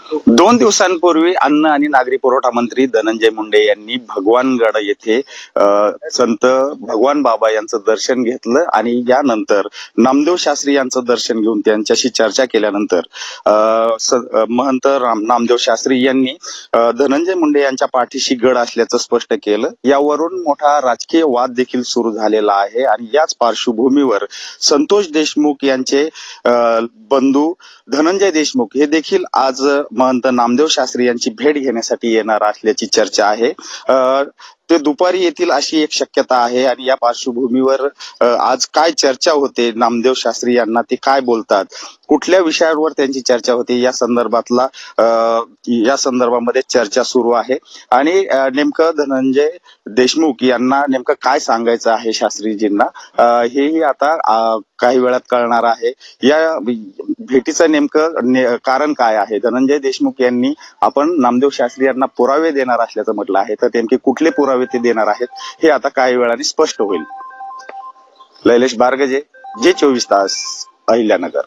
2 दिवसांपूर्वी अन्न आणि नागरी पुरवठा मंत्री धनंजय मुंडे यांनी भगवानगड येथे संत भगवान बाबा यांचं दर्शन घेतलं आणि यानंतर नामदेव शास्त्री यांचं दर्शन घेऊन त्यांच्याशी चर्चा केल्यानंतर महंत नामदेव शास्त्री यांनी धनंजय मुंडे यांच्या पाठीशी गड असल्याचं स्पष्ट केलं। यावरून मोठा राजकीय वाद देखील सुरू झालेला आहे आणि याच पार्श्वभूमीवर संतोष देशमुख यांचे बंधू धनंजय देशमुख हे देखील आज महंत नामदेव शास्त्री यांची भेट घेण्यासाठी येणार असल्याची चर्चा आहे। ते दुपारी येतील अशी एक शक्यता आहे आणि या पार्श्वभूमीवर आज काय चर्चा होते, नामदेव शास्त्री यांना ते काय बोलतात, कुठल्या विषयावर त्यांची चर्चा होते या संदर्भामध्ये चर्चा सुरू आहे आणि नेमकं धनंजय देशमुख यांना नेमकं काय सांगायचं आहे शास्त्रीजींना हेही आता काही वेळात कळणार आहे। या भेटीचं नेमकं कारण काय आहे? धनंजय देशमुख यांनी आपण नामदेव शास्त्री यांना पुरावे देणार असल्याचं म्हटलं आहे, तर नेमके कुठले पुरावे ते देणार आहेत हे आता काही वेळाने स्पष्ट होईल। लैलेश बारगजे, J24 तास, अहिल्यानगर।